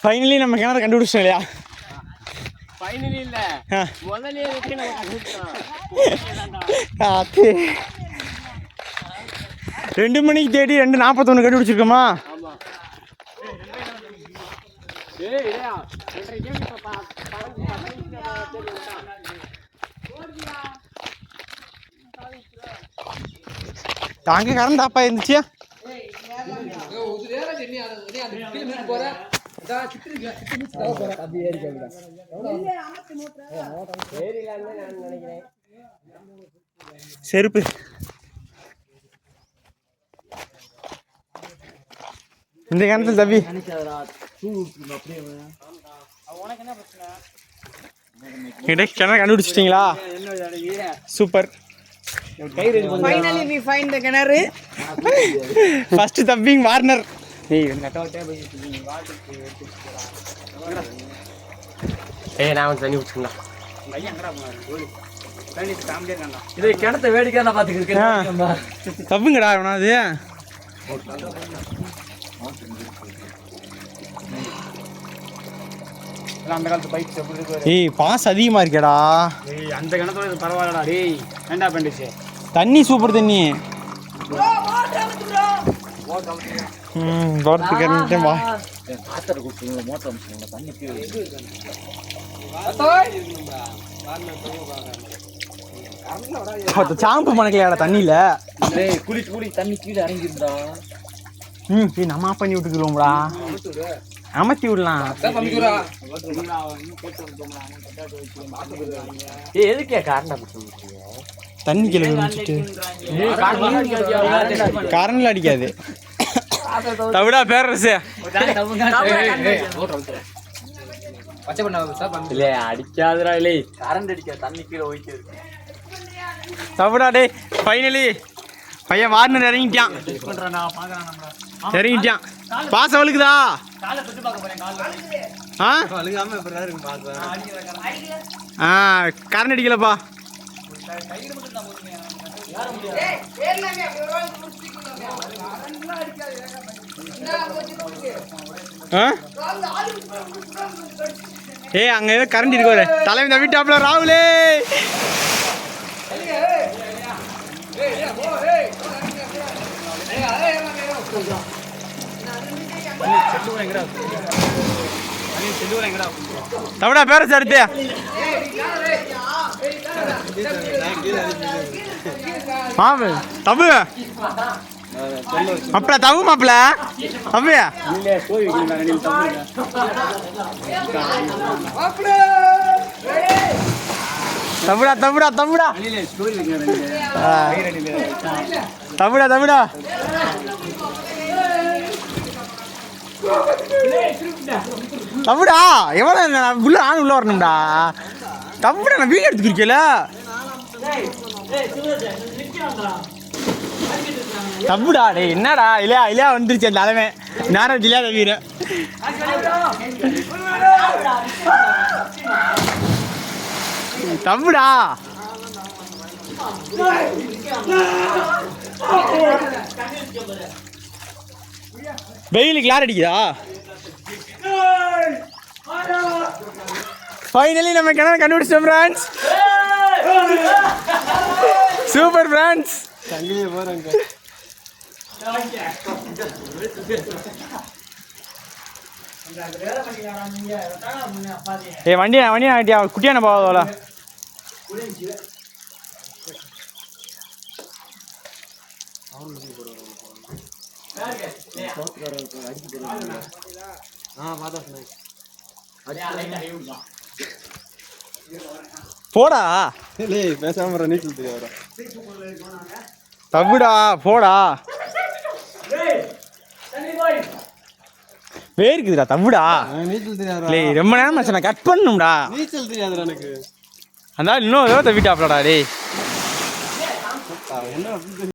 Finally நம்ம கிணறு கண்டுபிடிச்சோம் இல்லையா? ஃபைனலி இல்ல, முதல்ல நம்ம கண்டுபிடிச்சோம். 2 மணிக்கு தேடி 2:41 கண்டுபிடிச்சிருக்கோமா? ஆமா. அங்கே கரண்ட் ஆப்பா இருந்துச்சியா? செருப்பு இந்த கிணத்துல தம்பி கிணறு கண்டுபிடிச்சிட்டீங்களா? Super. Finally we find the கிணறு. ஃபர்ஸ்ட் தப்பிங் வார்னர். நான் தண்ணி குடிச்சுங்களா? இது கிணத்த வேடிக்கை நான் பாத்துக்கிறேன். தப்புங்கடா அவனாது. அந்த காலத்து பைக் எப்படி இருக்கு? ஏய் பாஸ் அதிகமா இருக்கேடா. ஏய் அந்த கிணத்தோட இது பரவாயில்லடா. டேய் ஏண்டா பண்ணிச்சு? தண்ணி சூப்பர் தண்ணி. போர்த்து கிணறு வா. ஆத்தர் கூப்பிடுங்க மோட்டர் அம்சுங்க தண்ணி கீழே. சாம்பு மணக்கலையாடா தண்ணியில. டேய் குளி தண்ணி கீழே இறங்கிருந்தா. நம்ம ஆஃப் பண்ணி விட்டுக்குறோம்டா. அமர்த்தி விடலாம். எதுக்கே காரணம் தண்ணி கீழே விழுந்துட்டு கரண்ட்ல அடிக்காது. தவிடா பேரரசு அடிக்காதுடா. இல்லை கரண்ட் அடிக்காது, தண்ணி கீழே போயிட்டு இருக்கு. தவிடா. டே ஃபைனலி பையன் வார்னர் இறங்கிட்டான். இறங்கிட்டான். பாச வழுக்குதா? கரண்ட் அடிக்கலப்பா. அங்க ஏதோ கரண்ட் இருக்கு. தலைமை தவிட்டாப்ல ராகுலே. தவிடா பேரரசு அடுத்து மாவு தப்பு மாப்பிள தவு மாப்பிள தப்பு தவிடா தவிடா தவிடா தவிடா தவிடா தவிடா எவ்வளோ உள்ள ஆண் உள்ள வரணும்டா. தவிடா நான் வீடு எடுத்துக்கிருக்கல. தப்புடா. டே என்னடா இல்லையா இல்லையா வந்துருச்சு அந்த அளவே நேரம் இல்லையா வீடு. தப்புடா. வெயிலுக்கு யார் அடிக்குதா? ஃபைனலி நம்ம கிணறு கண்டுபிடிச்சோம் ஃப்ரெண்ட்ஸ். Super friends. வண்டி வண்டி ஆகிட்டியா குட்டியான போவதோல. போடா பேசாம நீச்சல் தெரியாதா? தவிடா போடா. வேர்க்குதுடா தவிடா. நீச்சல் தெரியாதா? ரொம்ப நேரம் நான் கட் பண்ணணும்டா. நீச்சல் தெரியாதுடா எனக்கு. அதனால இன்னும் ஏதோ தவிட்டாப்லடா. டேய்